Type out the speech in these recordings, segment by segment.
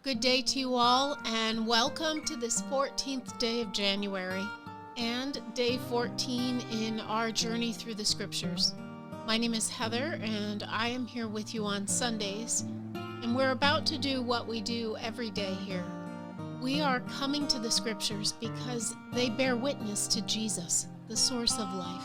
Good day to you all, and welcome to this 14th day of January and day 14 in our journey through the scriptures. My name is Heather, and I am here with you on Sundays, and we're about to do what we do every day here. We are coming to the scriptures because they bear witness to Jesus, the source of life.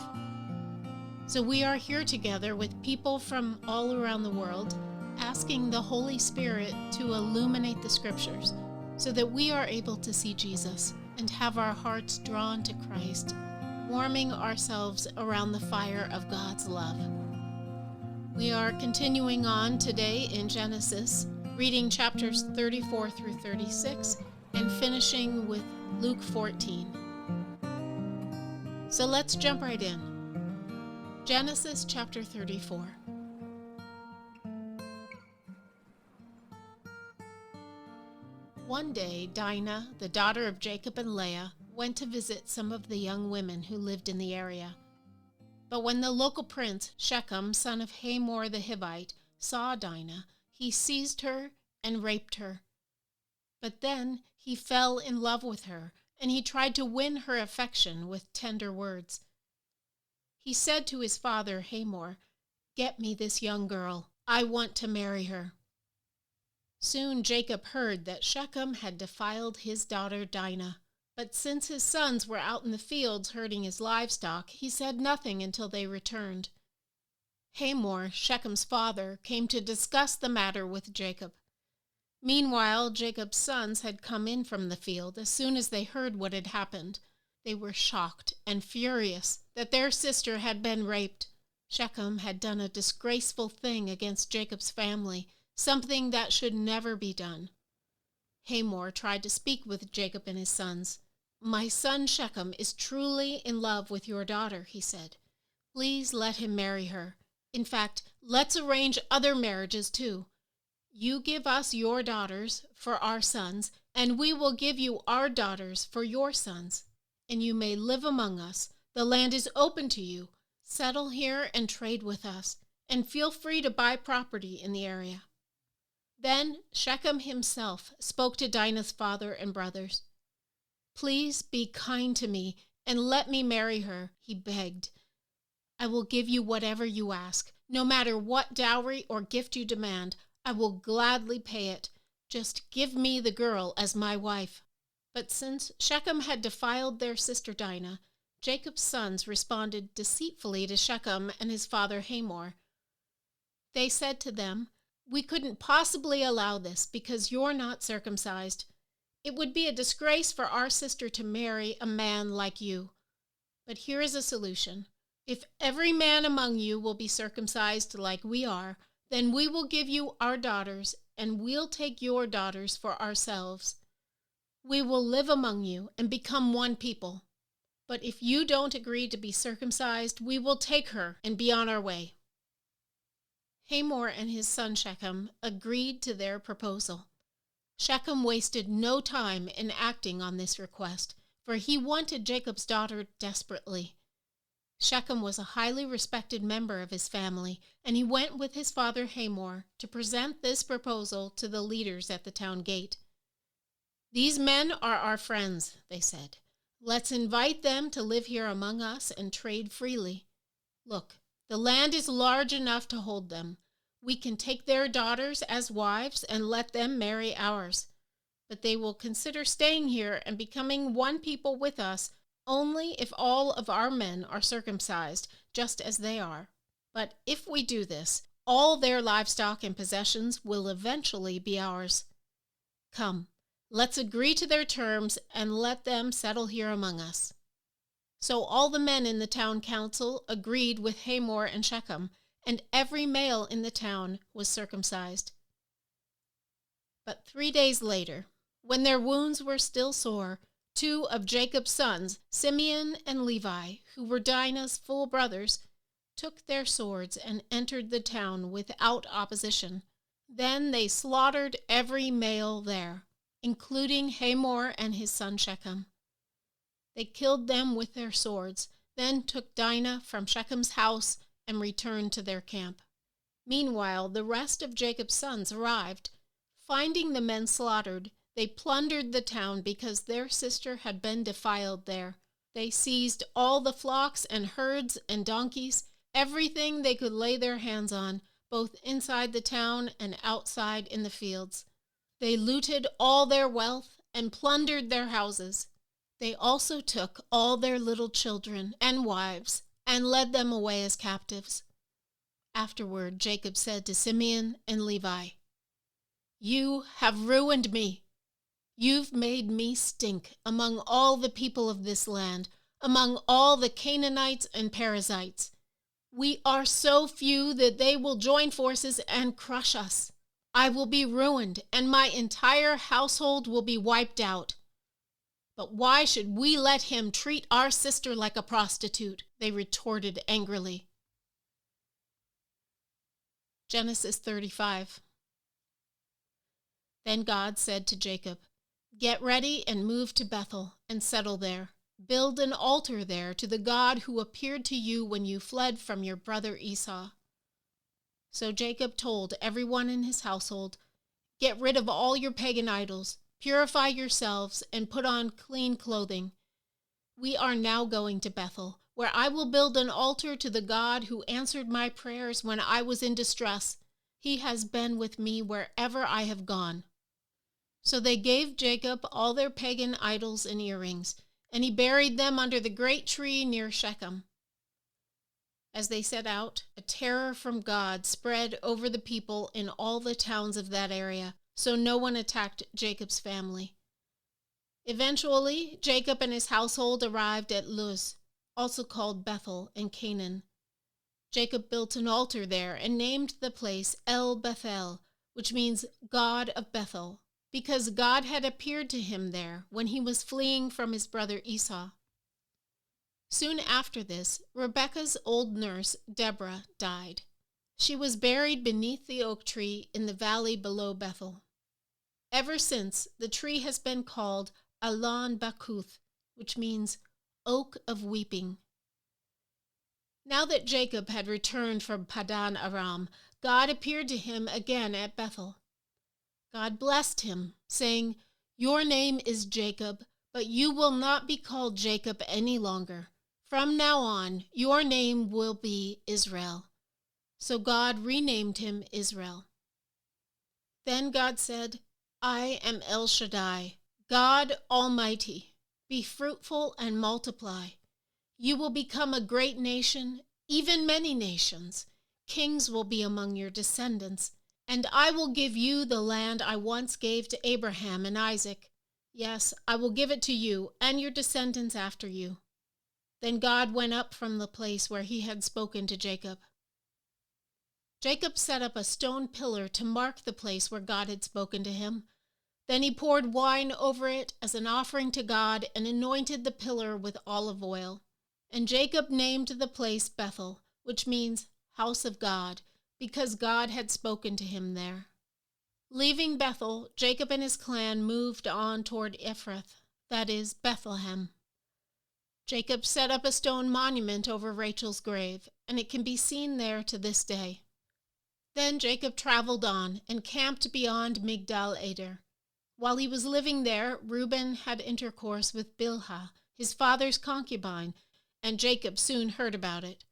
So we are here together with people from all around the world, asking the Holy Spirit to illuminate the scriptures so that we are able to see Jesus and have our hearts drawn to Christ, warming ourselves around the fire of God's love. We are continuing on today in Genesis, reading chapters 34 through 36 and finishing with Luke 14. So let's jump right in. Genesis chapter 34. One day, Dinah, the daughter of Jacob and Leah, went to visit some of the young women who lived in the area. But when the local prince, Shechem, son of Hamor the Hivite, saw Dinah, he seized her and raped her. But then he fell in love with her, and he tried to win her affection with tender words. He said to his father Hamor, "Get me this young girl. I want to marry her." Soon Jacob heard that Shechem had defiled his daughter Dinah, but since his sons were out in the fields herding his livestock, he said nothing until they returned. Hamor, Shechem's father, came to discuss the matter with Jacob. Meanwhile, Jacob's sons had come in from the field as soon as they heard what had happened. They were shocked and furious that their sister had been raped. Shechem had done a disgraceful thing against Jacob's family, something that should never be done. Hamor tried to speak with Jacob and his sons. "My son Shechem is truly in love with your daughter," he said. "Please let him marry her. In fact, let's arrange other marriages too. You give us your daughters for our sons, and we will give you our daughters for your sons. And you may live among us. The land is open to you. Settle here and trade with us, and feel free to buy property in the area." Then Shechem himself spoke to Dinah's father and brothers. "Please be kind to me and let me marry her," he begged. "I will give you whatever you ask. No matter what dowry or gift you demand, I will gladly pay it. Just give me the girl as my wife." But since Shechem had defiled their sister Dinah, Jacob's sons responded deceitfully to Shechem and his father Hamor. They said to them, "We couldn't possibly allow this because you're not circumcised. It would be a disgrace for our sister to marry a man like you. But here is a solution. If every man among you will be circumcised like we are, then we will give you our daughters, and we'll take your daughters for ourselves. We will live among you and become one people. But if you don't agree to be circumcised, we will take her and be on our way." Hamor and his son Shechem agreed to their proposal. Shechem wasted no time in acting on this request, for he wanted Jacob's daughter desperately. Shechem was a highly respected member of his family, and he went with his father Hamor to present this proposal to the leaders at the town gate. "These men are our friends," they said. "Let's invite them to live here among us and trade freely. Look, the land is large enough to hold them. We can take their daughters as wives and let them marry ours. But they will consider staying here and becoming one people with us only if all of our men are circumcised, just as they are. But if we do this, all their livestock and possessions will eventually be ours. Come, let's agree to their terms and let them settle here among us." So all the men in the town council agreed with Hamor and Shechem, and every male in the town was circumcised. But 3 days later, when their wounds were still sore, 2 of Jacob's sons, Simeon and Levi, who were Dinah's full brothers, took their swords and entered the town without opposition. Then they slaughtered every male there, including Hamor and his son Shechem. They killed them with their swords, then took Dinah from Shechem's house and returned to their camp. Meanwhile, the rest of Jacob's sons arrived, Finding the men slaughtered, they plundered the town because their sister had been defiled there. They seized all the flocks and herds and donkeys, everything they could lay their hands on, both inside the town and outside in the fields. They looted all their wealth and plundered their houses. They also took all their little children and wives and led them away as captives. Afterward, Jacob said to Simeon and Levi, "You have ruined me. You've made me stink among all the people of this land, among all the Canaanites and Perizzites. We are so few that they will join forces and crush us. I will be ruined, and my entire household will be wiped out. But why should we let him treat our sister like a prostitute?" they retorted angrily. Genesis 35. Then God said to Jacob, "Get ready and move to Bethel and settle there. Build an altar there to the God who appeared to you when you fled from your brother Esau." So Jacob told everyone in his household, "Get rid of all your pagan idols, purify yourselves, and put on clean clothing. We are now going to Bethel, where I will build an altar to the God who answered my prayers when I was in distress. He has been with me wherever I have gone." So they gave Jacob all their pagan idols and earrings, and he buried them under the great tree near Shechem. As they set out, a terror from God spread over the people in all the towns of that area, so no one attacked Jacob's family. Eventually, Jacob and his household arrived at Luz, also called Bethel in Canaan. Jacob built an altar there and named the place El Bethel, which means God of Bethel, because God had appeared to him there when he was fleeing from his brother Esau. Soon after this, Rebekah's old nurse, Deborah, died. She was buried beneath the oak tree in the valley below Bethel. Ever since, the tree has been called Alon Bakuth, which means oak of weeping. Now that Jacob had returned from Padan Aram, God appeared to him again at Bethel. God blessed him, saying, "Your name is Jacob, but you will not be called Jacob any longer. From now on, your name will be Israel." So God renamed him Israel. Then God said, "I am El Shaddai, God Almighty. Be fruitful and multiply. You will become a great nation, even many nations. Kings will be among your descendants, and I will give you the land I once gave to Abraham and Isaac. Yes, I will give it to you and your descendants after you." Then God went up from the place where he had spoken to Jacob. Jacob set up a stone pillar to mark the place where God had spoken to him. Then he poured wine over it as an offering to God and anointed the pillar with olive oil. And Jacob named the place Bethel, which means house of God, because God had spoken to him there. Leaving Bethel, Jacob and his clan moved on toward Ephrath, that is, Bethlehem. Jacob set up a stone monument over Rachel's grave, and it can be seen there to this day. Then Jacob traveled on and camped beyond Migdal Eder. While he was living there, Reuben had intercourse with Bilhah, his father's concubine, and Jacob soon heard about it.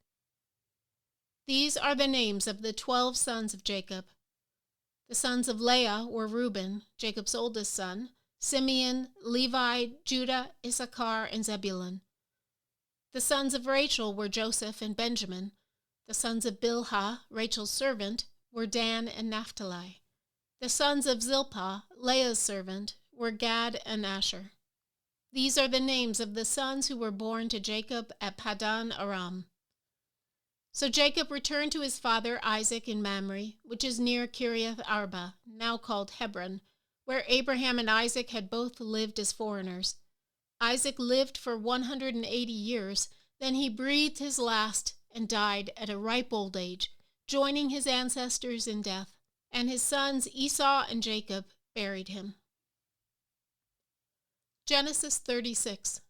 These are the names of the 12 sons of Jacob. The sons of Leah were Reuben, Jacob's oldest son, Simeon, Levi, Judah, Issachar, and Zebulun. The sons of Rachel were Joseph and Benjamin. The sons of Bilhah, Rachel's servant, were Dan and Naphtali. The sons of Zilpah, Leah's servant, were Gad and Asher. These are the names of the sons who were born to Jacob at Padan Aram. So Jacob returned to his father Isaac in Mamre, which is near Kiriath Arba, now called Hebron, where Abraham and Isaac had both lived as foreigners. Isaac lived for 180 years, then he breathed his last and died at a ripe old age, joining his ancestors in death, and his sons Esau and Jacob buried him. Genesis 36.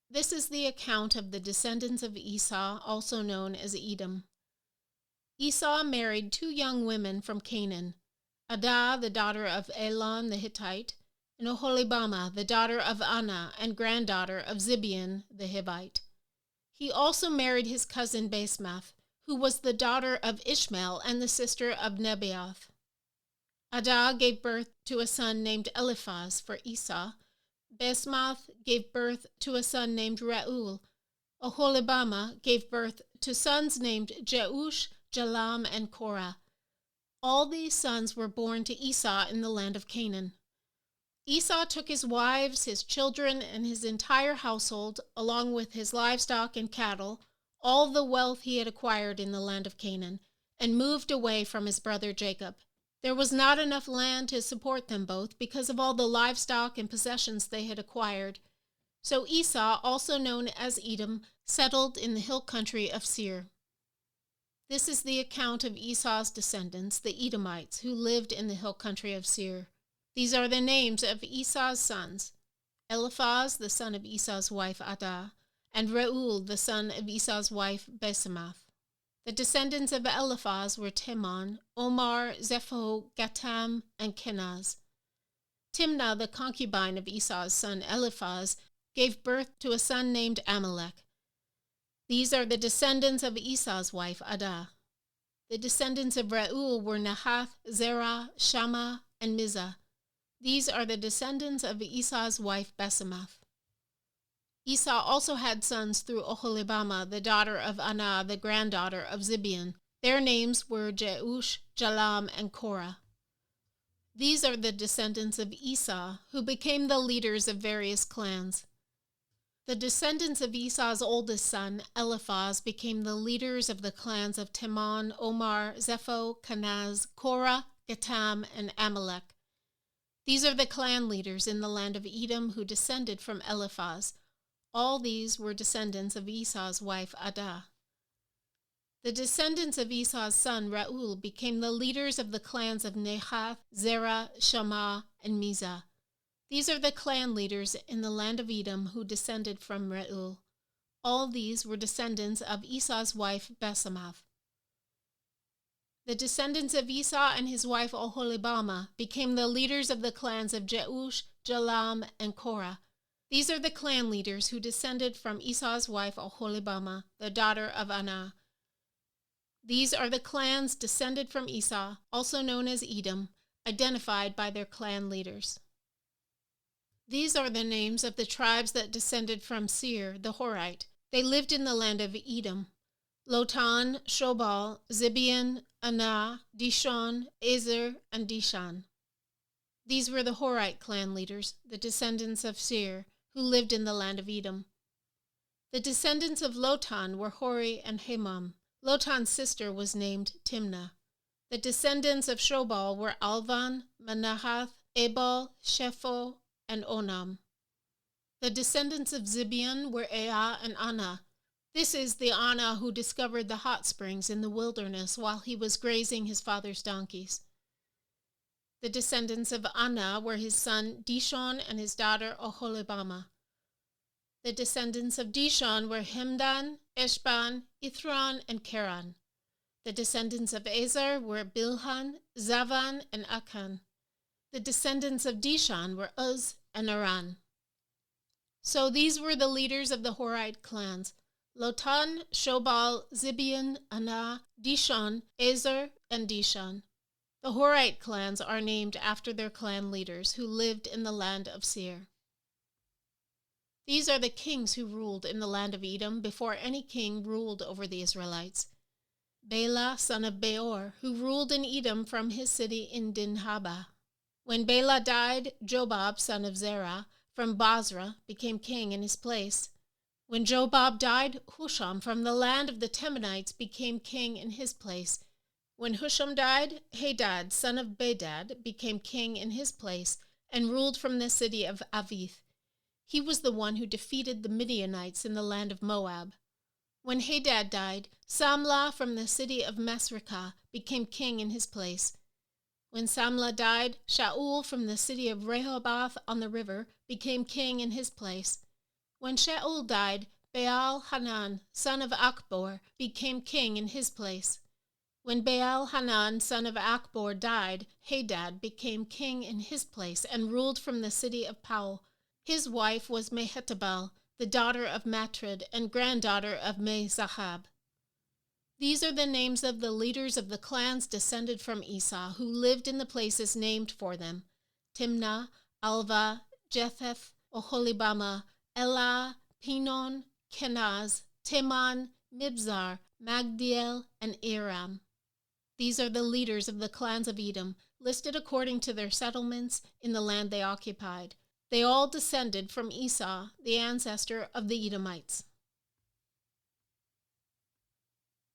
This is the account of the descendants of Esau, also known as Edom. Esau married 2 young women from Canaan. Adah, the daughter of Elon the Hittite, and Oholibamah, the daughter of Anah and granddaughter of Zibeon the Hivite. He also married his cousin Basemath, who was the daughter of Ishmael and the sister of Nebaioth. Adah gave birth to a son named Eliphaz for Esau. Basemath gave birth to a son named Reuel. Oholibamah gave birth to sons named Jeush, Jalam, and Korah. All these sons were born to Esau in the land of Canaan. Esau took his wives, his children, and his entire household, along with his livestock and cattle, all the wealth he had acquired in the land of Canaan, and moved away from his brother Jacob. There was not enough land to support them both because of all the livestock and possessions they had acquired. So Esau, also known as Edom, settled in the hill country of Seir. This is the account of Esau's descendants, the Edomites, who lived in the hill country of Seir. These are the names of Esau's sons: Eliphaz, the son of Esau's wife Adah, and Reuel, the son of Esau's wife Basemath. The descendants of Eliphaz were Timon, Omar, Zepho, Gatam, and Kenaz. Timnah, the concubine of Esau's son Eliphaz, gave birth to a son named Amalek. These are the descendants of Esau's wife Adah. The descendants of Reuel were Nahath, Zerah, Shammah, and Mizah. These are the descendants of Esau's wife Basemath. Esau also had sons through Oholibamah, the daughter of Anah, the granddaughter of Zibeon. Their names were Jeush, Jalam, and Korah. These are the descendants of Esau, who became the leaders of various clans. The descendants of Esau's oldest son, Eliphaz, became the leaders of the clans of Timon, Omar, Zepho, Kenaz, Korah, Gatam, and Amalek. These are the clan leaders in the land of Edom who descended from Eliphaz. All these were descendants of Esau's wife Adah. The descendants of Esau's son Reuel became the leaders of the clans of Nahath, Zerah, Shammah, and Mizah. These are the clan leaders in the land of Edom who descended from Reuel. All these were descendants of Esau's wife Basemath. The descendants of Esau and his wife Oholibamah became the leaders of the clans of Jeush, Jalam, and Korah. These are the clan leaders who descended from Esau's wife Oholibamah, the daughter of Anah. These are the clans descended from Esau, also known as Edom, identified by their clan leaders. These are the names of the tribes that descended from Seir, the Horite. They lived in the land of Edom: Lotan, Shobal, Zibeon, Anah, Dishon, Ezer, and Dishan. These were the Horite clan leaders, the descendants of Seir, who lived in the land of Edom. The descendants of Lotan were Hori and Hemam. Lotan's sister was named Timnah. The descendants of Shobal were Alvan, Manahath, Ebal, Shepho, and Onam. The descendants of Zibeon were Ea and Anah. This is the Anah who discovered the hot springs in the wilderness while he was grazing his father's donkeys. The descendants of Anah were his son Dishon and his daughter Oholibamah. The descendants of Dishon were Hemdan, Eshban, Ithran, and Keran. The descendants of Ezer were Bilhan, Zavan, and Akan. The descendants of Dishan were Uz and Aran. So these were the leaders of the Horite clans: Lotan, Shobal, Zibeon, Anah, Dishon, Ezer, and Dishan. The Horite clans are named after their clan leaders who lived in the land of Seir. These are the kings who ruled in the land of Edom before any king ruled over the Israelites: Bela, son of Beor, who ruled in Edom from his city in Dinhabah. When Bela died, Jobab, son of Zerah, from Basra, became king in his place. When Jobab died, Husham from the land of the Temanites became king in his place. When Husham died, Hadad, son of Bedad, became king in his place and ruled from the city of Avith. He was the one who defeated the Midianites in the land of Moab. When Hadad died, Samlah from the city of Masrekah became king in his place. When Samlah died, Shaul from the city of Rehoboth on the river became king in his place. When Shaul died, Baal Hanan, son of Achbor, became king in his place. When Baal-Hanan, son of Akbor, died, Hadad became king in his place and ruled from the city of Pau. His wife was Mehetabel, the daughter of Matred and granddaughter of Me-Zahab. These are the names of the leaders of the clans descended from Esau, who lived in the places named for them: Timnah, Alva, Jetheth, Oholibamah, Elah, Pinon, Kenaz, Teman, Mibzar, Magdiel, and Aram. These are the leaders of the clans of Edom, listed according to their settlements in the land they occupied. They all descended from Esau, the ancestor of the Edomites.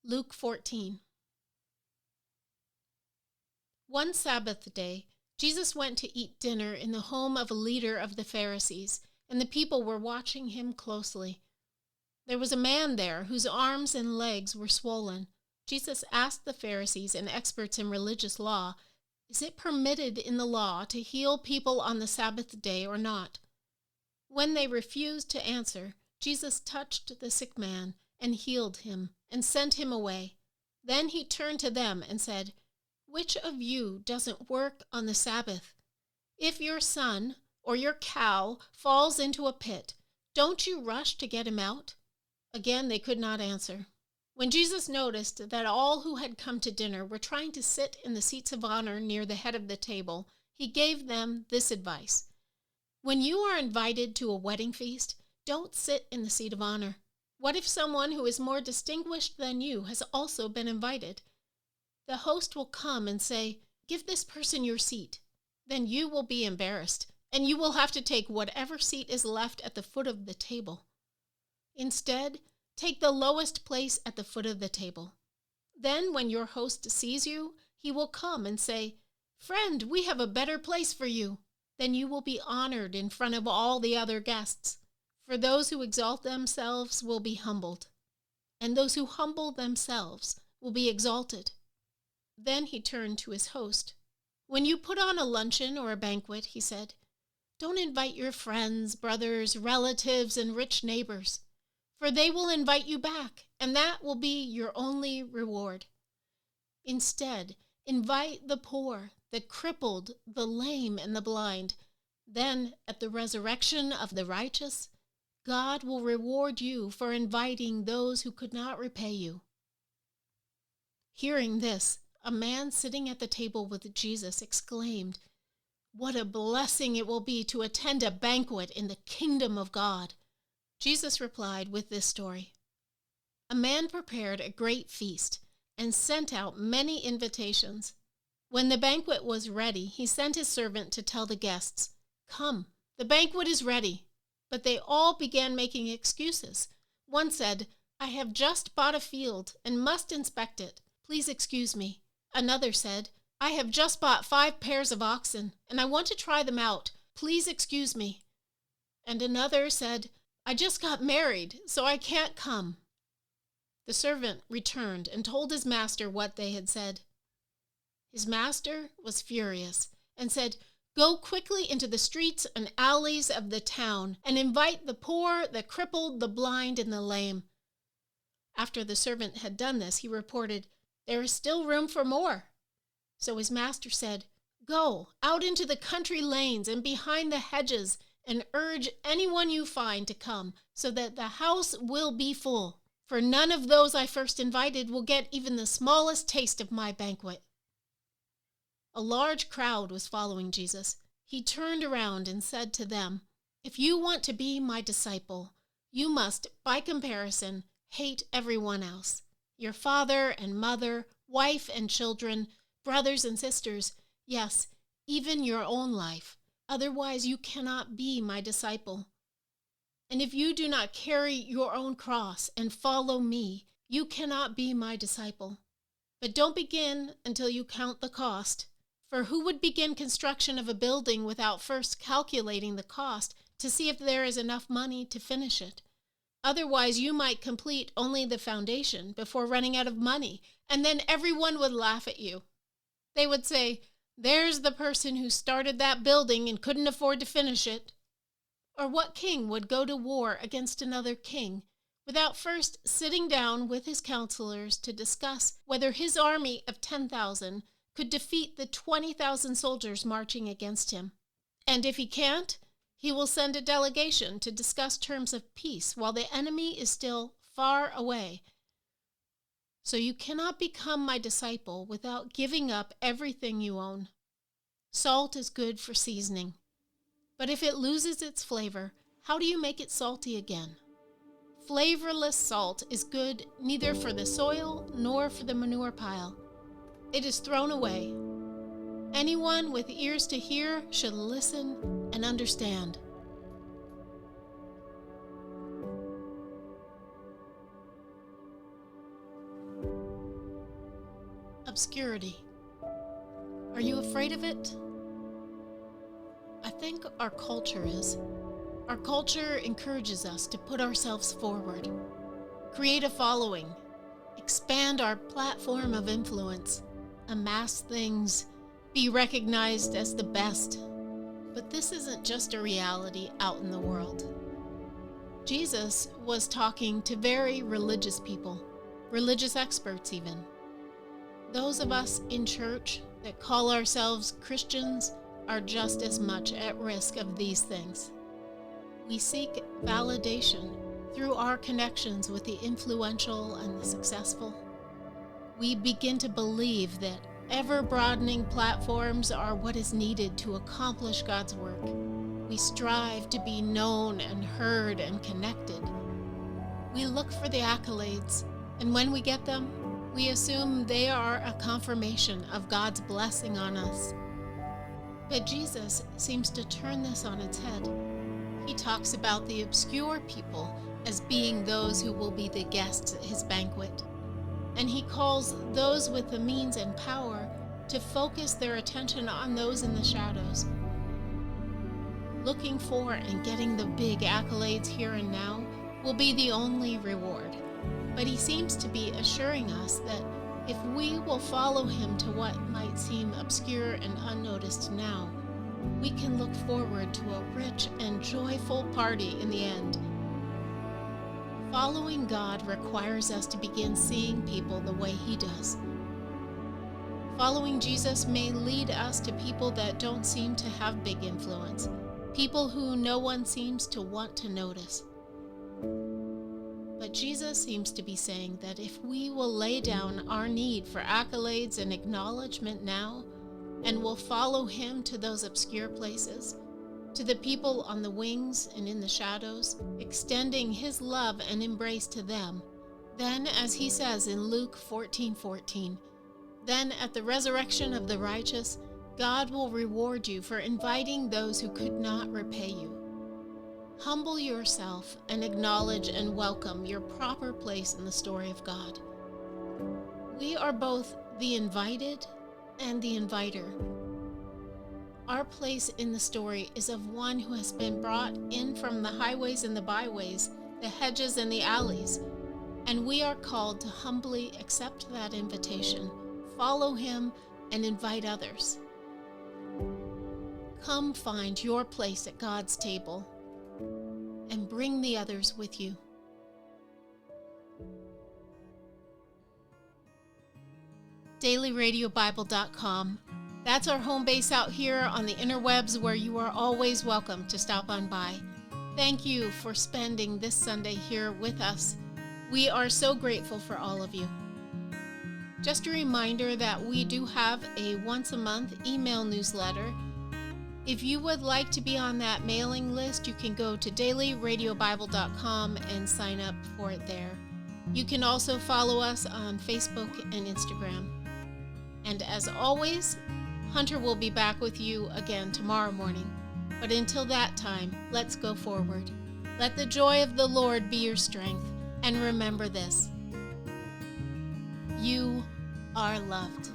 Luke 14. One Sabbath day, Jesus went to eat dinner in the home of a leader of the Pharisees, and the people were watching him closely. There was a man there whose arms and legs were swollen. Jesus asked the Pharisees and experts in religious law, "Is it permitted in the law to heal people on the Sabbath day or not?" When they refused to answer, Jesus touched the sick man and healed him and sent him away. Then he turned to them and said, "Which of you doesn't work on the Sabbath? If your son or your cow falls into a pit, don't you rush to get him out?" Again, they could not answer. When Jesus noticed that all who had come to dinner were trying to sit in the seats of honor near the head of the table, he gave them this advice: "When you are invited to a wedding feast, don't sit in the seat of honor. What if someone who is more distinguished than you has also been invited? The host will come and say, 'Give this person your seat.' Then you will be embarrassed, and you will have to take whatever seat is left at the foot of the table. Instead, take the lowest place at the foot of the table. Then when your host sees you, he will come and say, 'Friend, we have a better place for you.' Then you will be honored in front of all the other guests. For those who exalt themselves will be humbled, and those who humble themselves will be exalted." Then he turned to his host. "When you put on a luncheon or a banquet," he said, "don't invite your friends, brothers, relatives, and rich neighbors, for they will invite you back, and that will be your only reward. Instead, invite the poor, the crippled, the lame, and the blind. Then, at the resurrection of the righteous, God will reward you for inviting those who could not repay you." Hearing this, a man sitting at the table with Jesus exclaimed, "What a blessing it will be to attend a banquet in the kingdom of God." Jesus replied with this story: "A man prepared a great feast and sent out many invitations. When the banquet was ready, he sent his servant to tell the guests, 'Come, the banquet is ready.' But they all began making excuses. One said, 'I have just bought a field and must inspect it. Please excuse me.' Another said, 'I have just bought 5 pairs of oxen, and I want to try them out. Please excuse me.' And another said, 'I just got married, so I can't come.' The servant returned and told his master what they had said. His master was furious and said, 'Go quickly into the streets and alleys of the town and invite the poor, the crippled, the blind, and the lame.' After the servant had done this, he reported, 'There is still room for more.' So his master said, 'Go out into the country lanes and behind the hedges and urge anyone you find to come, so that the house will be full. For none of those I first invited will get even the smallest taste of my banquet.' A large crowd was following Jesus. He turned around and said to them, 'If you want to be my disciple, you must, by comparison, hate everyone else: your father and mother, wife and children, brothers and sisters, yes, even your own life. Otherwise you cannot be my disciple. And if you do not carry your own cross and follow me, you cannot be my disciple. But don't begin until you count the cost. For who would begin construction of a building without first calculating the cost to see if there is enough money to finish it? Otherwise, you might complete only the foundation before running out of money, and then everyone would laugh at you. They would say, 'There's the person who started that building and couldn't afford to finish it.' Or what king would go to war against another king without first sitting down with his counselors to discuss whether his army of 10,000 could defeat the 20,000 soldiers marching against him. And if he can't, he will send a delegation to discuss terms of peace while the enemy is still far away. So you cannot become my disciple without giving up everything you own. Salt is good for seasoning, but if it loses its flavor, how do you make it salty again? Flavorless salt is good neither for the soil nor for the manure pile. It is thrown away. Anyone with ears to hear should listen and understand. Obscurity. Are you afraid of it? I think our culture is. Our culture encourages us to put ourselves forward, create a following, expand our platform of influence, amass things, be recognized as the best. But this isn't just a reality out in the world. Jesus was talking to very religious people, religious experts even. Those of us in church that call ourselves Christians are just as much at risk of these things. We seek validation through our connections with the influential and the successful. We begin to believe that ever-broadening platforms are what is needed to accomplish God's work. We strive to be known and heard and connected. We look for the accolades, and when we get them, we assume they are a confirmation of God's blessing on us. But Jesus seems to turn this on its head. He talks about the obscure people as being those who will be the guests at his banquet. And he calls those with the means and power to focus their attention on those in the shadows. Looking for and getting the big accolades here and now will be the only reward. But he seems to be assuring us that if we will follow him to what might seem obscure and unnoticed now, we can look forward to a rich and joyful party in the end. Following God requires us to begin seeing people the way he does. Following Jesus may lead us to people that don't seem to have big influence, people who no one seems to want to notice. But Jesus seems to be saying that if we will lay down our need for accolades and acknowledgement now, and will follow him to those obscure places, to the people on the wings and in the shadows, extending his love and embrace to them, then, as he says in Luke 14:14, then at the resurrection of the righteous, God will reward you for inviting those who could not repay you. Humble yourself and acknowledge and welcome your proper place in the story of God. We are both the invited and the inviter. Our place in the story is of one who has been brought in from the highways and the byways, the hedges and the alleys, and we are called to humbly accept that invitation, follow him, and invite others. Come find your place at God's table and bring the others with you. DailyRadioBible.com. That's our home base out here on the interwebs, where you are always welcome to stop on by. Thank you for spending this Sunday here with us. We are so grateful for all of you. Just a reminder that we do have a once-a-month email newsletter. If you would like to be on that mailing list, you can go to DailyRadioBible.com and sign up for it there. You can also follow us on Facebook and Instagram. And as always, Hunter will be back with you again tomorrow morning. But until that time, let's go forward. Let the joy of the Lord be your strength. And remember this: you are loved.